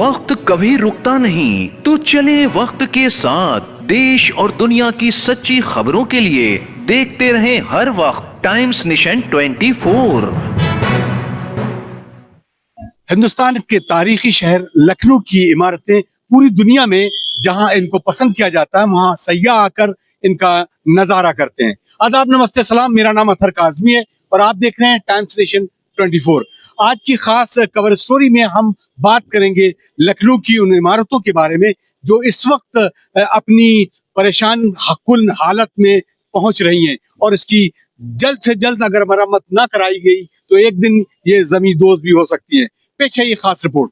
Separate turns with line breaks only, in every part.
वक्त कभी रुकता नहीं, तो चले वक्त के साथ। देश और दुनिया की सच्ची खबरों के लिए देखते रहें हर वक्त टाइम्स नेशन 24।
हिंदुस्तान के तारीखी शहर लखनऊ की इमारतें पूरी दुनिया में जहां इनको पसंद किया जाता है, वहां सयाह आकर इनका नजारा करते हैं। आदाब, नमस्ते, सलाम। मेरा नाम अतहर काज़मी है और आप देख रहे हैं टाइम्स नेशन 24। आज की खास कवर स्टोरी में हम बात करेंगे लखनऊ की उन इमारतों के बारे में जो इस वक्त अपनी परेशान हकुन हालत में पहुंच रही हैं, और इसकी जल्द से जल्द अगर मरम्मत ना कराई गई तो एक दिन ये ज़मींदोज़ भी हो सकती है। पेश है ये खास रिपोर्ट।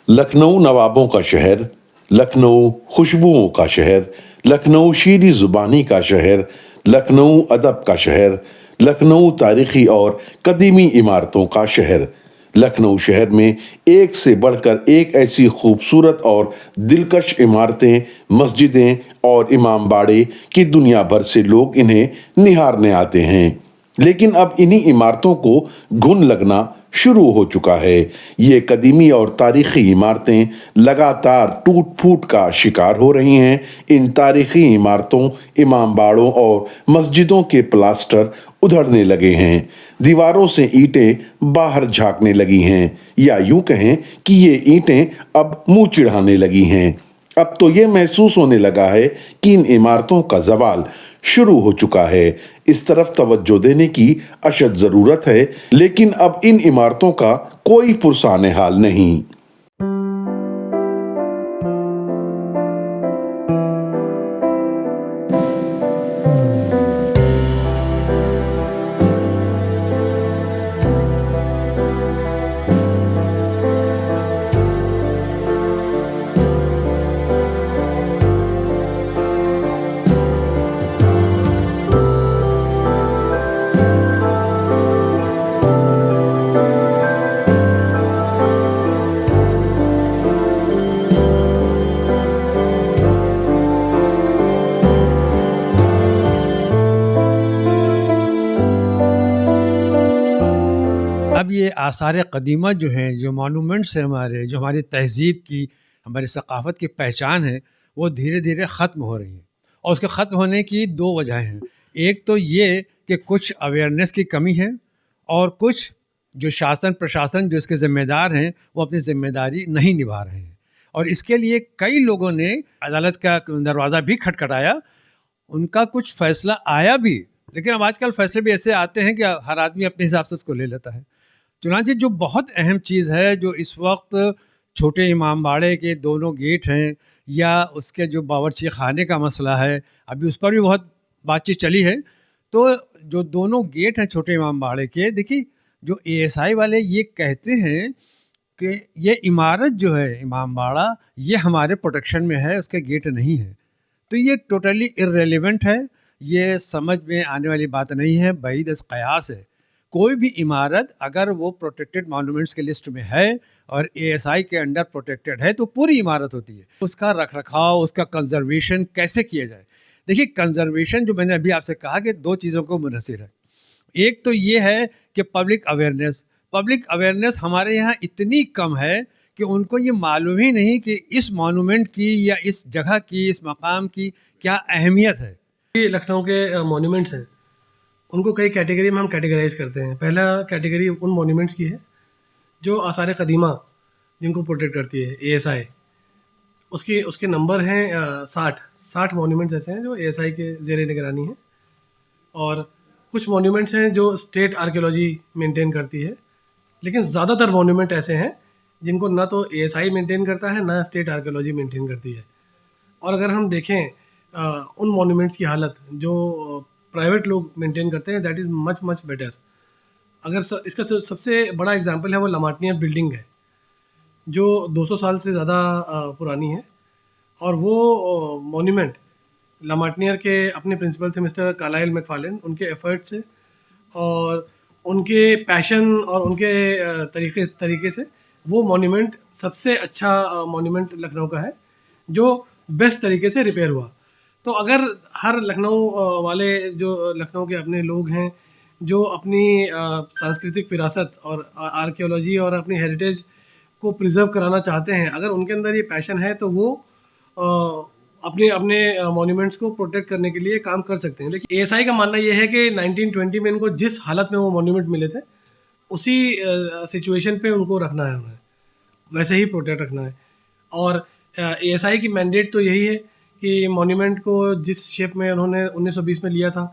लखनऊ नवाबों का शहर, लखनऊ खुशबुओं का शहर, लखनऊ शीरी जुबानी का शहर, लखनऊ अदब का शहर, लखनऊ तारीखी और कदीमी इमारतों का शहर। लखनऊ शहर में एक से बढ़कर एक ऐसी खूबसूरत और दिलकश इमारतें, मस्जिदें और इमाम बाड़े कि दुनिया भर से लोग इन्हें निहारने आते हैं। लेकिन अब इन्हीं इमारतों को घुन लगना शुरू हो चुका है। ये कदीमी और तारीखी इमारतें लगातार टूट फूट का शिकार हो रही हैं। इन तारीखी इमारतों, इमाम बाड़ों और मस्जिदों के प्लास्टर उधड़ने लगे हैं, दीवारों से ईंटें बाहर झांकने लगी हैं, या यूं कहें कि ये ईंटें अब मुंह चिढ़ाने लगी हैं। अब तो ये महसूस होने लगा है कि इन इमारतों का ज़वाल शुरू हो चुका है। इस तरफ तवज्जो देने की अशद ज़रूरत है, लेकिन अब इन इमारतों का कोई पुरसाने हाल नहीं।
अब ये आसार क़दीमा जो हैं, जो मॉन्यूमेंट्स हैं हमारे, जो हमारी तहज़ीब की, हमारी सक़ाफ़त की पहचान है, वो धीरे धीरे ख़त्म हो रही हैं। और उसके ख़त्म होने की दो वजह हैं। एक तो ये कि कुछ अवेयरनेस की कमी है, और कुछ जो शासन प्रशासन जो इसके ज़िम्मेदार हैं वो अपनी ज़िम्मेदारी नहीं निभा रहे हैं। और इसके लिए कई लोगों ने अदालत का दरवाज़ा भी खटखटाया, उनका कुछ फ़ैसला आया भी, लेकिन अब आजकल फ़ैसले भी ऐसे आते हैं कि हर आदमी अपने हिसाब से उसको ले लेता है। चुनांचे जो बहुत अहम चीज़ है, जो इस वक्त छोटे इमाम बाड़े के दोनों गेट हैं, या उसके जो बावर्ची खाने का मसला है, अभी उस पर भी बहुत बातचीत चली है। तो जो दोनों गेट हैं छोटे इमाम बाड़े के, देखिए जो एएसआई वाले ये कहते हैं कि ये इमारत जो है इमाम बाड़ा, ये हमारे प्रोटेक्शन में है, उसके गेट नहीं है। तो ये टोटली इर्रेलेवेंट है, ये समझ में आने वाली बात नहीं है, बैद अज़ क़यास है। कोई भी इमारत अगर वो प्रोटेक्टेड मॉन्यूमेंट्स के लिस्ट में है और एएसआई के अंडर प्रोटेक्टेड है, तो पूरी इमारत होती है। उसका रखरखाव, उसका कंजर्वेशन कैसे किया जाए। देखिए, कंजर्वेशन जो मैंने अभी आपसे कहा कि दो चीज़ों को मुनहसिर है। एक तो ये है कि पब्लिक अवेयरनेस हमारे यहाँ इतनी कम है कि उनको ये मालूम ही नहीं कि इस मॉन्यूमेंट की या इस जगह की, इस मकाम की क्या अहमियत है।
ये लखनऊ के मॉन्यूमेंट्स हैं, उनको कई कैटेगरी में हम कैटेगराइज करते हैं। पहला कैटेगरी उन मॉन्यूमेंट्स की है जो आसार क़दीमा जिनको प्रोटेक्ट करती है एएसआई। उसके नंबर हैं 60 मॉन्यूमेंट्स ऐसे हैं जो एएसआई के ज़ेरे निगरानी हैं, और कुछ मॉन्यूमेंट्स हैं जो स्टेट आर्कियोलॉजी मेंटेन करती है। लेकिन ज़्यादातर मॉन्यूमेंट ऐसे हैं जिनको ना तो एएसआई मेंटेन करता है, ना स्टेट आर्कियोलॉजी मेंटेन करती है। और अगर हम देखें उन मॉन्यूमेंट्स की हालत जो प्राइवेट लोग मेंटेन करते हैं, दैट इज़ मच बेटर। अगर इसका सबसे बड़ा एग्जांपल है वो लमाटनियर बिल्डिंग है, जो 200 साल से ज़्यादा पुरानी है। और वो मॉन्यूमेंट लमाटनियर के अपने प्रिंसिपल थे मिस्टर कार्लाइल मैकफार्लेन, उनके एफर्ट से और उनके पैशन और उनके तरीके से वो मॉन्यूमेंट सबसे अच्छा मॉन्यूमेंट लखनऊ का है, जो बेस्ट तरीके से रिपेयर हुआ। तो अगर हर लखनऊ वाले जो लखनऊ के अपने लोग हैं, जो अपनी सांस्कृतिक विरासत और आर्कियोलॉजी और अपनी हेरिटेज کو پرزرو کرانا چاہتے ہیں, اگر ان کے اندر یہ پیشن ہے تو وہ اپنے مونیومنٹس کو پروٹیکٹ کرنے کے لیے کام کر سکتے ہیں. لیکن ASI کا ماننا یہ ہے کہ 1920 میں ان کو جس حالت میں وہ مونیومنٹ ملے تھے اسی سچویشن پہ ان کو رکھنا ہے, انہیں ویسے ہی پروٹیکٹ رکھنا ہے. اور ASI کی مینڈیٹ تو یہی ہے کہ مونیومنٹ کو جس شیپ میں انہوں نے 1920 میں لیا تھا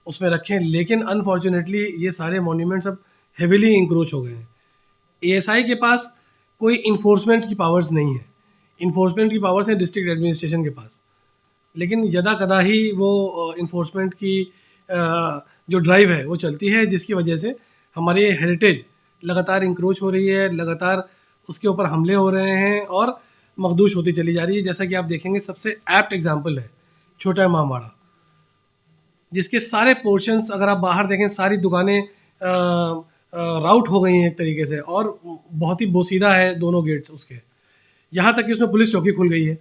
اس میں رکھیں, لیکن انفارچونیٹلی یہ سارے مونیومنٹس اب ہیویلی انکروچ ہو گئے ہیں. ASI کے پاس کوئی انفورسمنٹ کی پاورز نہیں ہے, انفورسمنٹ کی پاورز ہیں ڈسٹرکٹ ایڈمنسٹریشن کے پاس, لیکن یدا کدا ہی وہ انفورسمنٹ کی جو ڈرائیو ہے وہ چلتی ہے, جس کی وجہ سے ہماری ہیریٹیج لگاتار انکروچ ہو رہی ہے, لگاتار اس کے اوپر حملے ہو رہے ہیں اور مخدوش ہوتی چلی جا رہی ہے. جیسا کہ آپ دیکھیں گے سب سے ایپٹ ایگزامپل ہے چھوٹا امام باڑہ, جس کے سارے پورشنز اگر آپ باہر دیکھیں ساری دکانیں راؤٹ ہو گئی ہیں ایک طریقے سے, اور بہت ہی بوسیدہ ہے دونوں گیٹس اس کے, یہاں تک کہ اس میں پولیس چوکی کھل گئی ہے.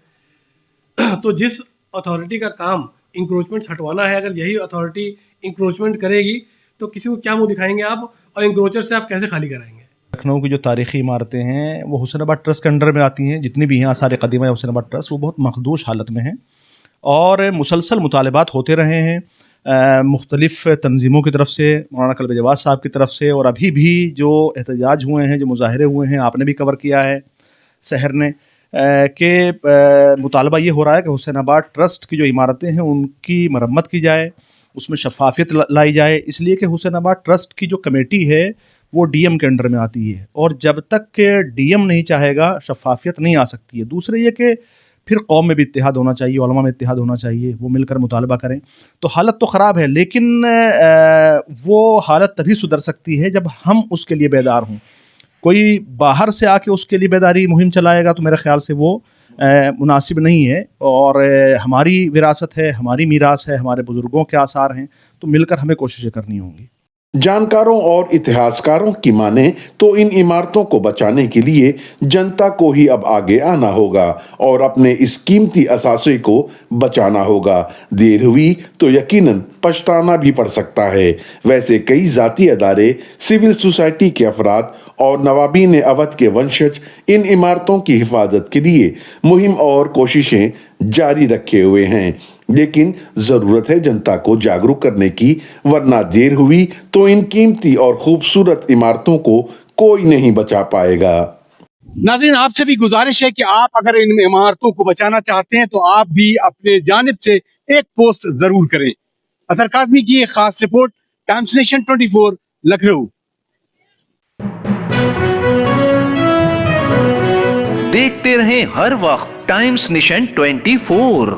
تو جس اتھارٹی کا کام انکروچمنٹس ہٹوانا ہے, اگر یہی اتھارٹی انکروچمنٹ کرے گی تو کسی کو کیا منہ دکھائیں گے آپ, اور انکروچر سے آپ کیسے خالی کرائیں گے؟
لکھنؤ کی جو تاریخی عمارتیں ہیں وہ حسین آباد ٹرسٹ کے انڈر میں آتی ہیں, جتنی بھی ہیں آثار قدیمہ حسین آباد ٹرسٹ, وہ بہت مخدوش حالت میں ہیں اور مسلسل مطالبات ہوتے رہے ہیں مختلف تنظیموں کی طرف سے, مولانا کلب جواز صاحب کی طرف سے, اور ابھی بھی جو احتجاج ہوئے ہیں, جو مظاہرے ہوئے ہیں, آپ نے بھی کور کیا ہے سحر نے, کہ مطالبہ یہ ہو رہا ہے کہ حسین آباد ٹرسٹ کی جو عمارتیں ہیں ان کی مرمت کی جائے, اس میں شفافیت لائی جائے, اس لیے کہ حسین آباد ٹرسٹ کی جو کمیٹی ہے وہ DM کے انڈر میں آتی ہے, اور جب تک کہ DM نہیں چاہے گا شفافیت نہیں آ سکتی ہے. دوسرے یہ کہ پھر قوم میں بھی اتحاد ہونا چاہیے, علماء میں اتحاد ہونا چاہیے, وہ مل کر مطالبہ کریں. تو حالت تو خراب ہے, لیکن وہ حالت تبھی سدھر سکتی ہے جب ہم اس کے لیے بیدار ہوں. کوئی باہر سے آ کے اس کے لیے بیداری مہم چلائے گا تو میرے خیال سے وہ مناسب نہیں ہے, اور ہماری وراثت ہے, ہماری میراث ہے, ہمارے بزرگوں کے آثار ہیں, تو مل کر ہمیں کوششیں کرنی ہوں گی.
جانکاروں اور اتہاسکاروں کی مانیں تو ان عمارتوں کو بچانے کے لیے جنتا کو ہی اب آگے آنا ہوگا اور اپنے اس قیمتی اثاثے کو بچانا ہوگا. دیر ہوئی تو یقیناً پچھتانا بھی پڑ سکتا ہے. ویسے کئی ذاتی ادارے, سول سوسائٹی کے افراد اور نوابین اودھ کے ونشج ان عمارتوں کی حفاظت کے لیے مہم اور کوششیں جاری رکھے ہوئے ہیں, لیکن ضرورت ہے جنتا کو جاگروک کرنے کی, ورنہ دیر ہوئی تو ان قیمتی اور خوبصورت عمارتوں کو کوئی نہیں بچا پائے گا.
ناظرین, آپ سے بھی گزارش ہے کہ آپ اگر ان عمارتوں کو بچانا چاہتے ہیں تو آپ بھی اپنے جانب سے ایک پوسٹ ضرور کریں. اطہر کاظمی کی ایک خاص رپورٹ, ٹائمز نیشن 24 لکھنؤ.
دیکھتے رہیں ہر وقت ٹائمز نیشن 24.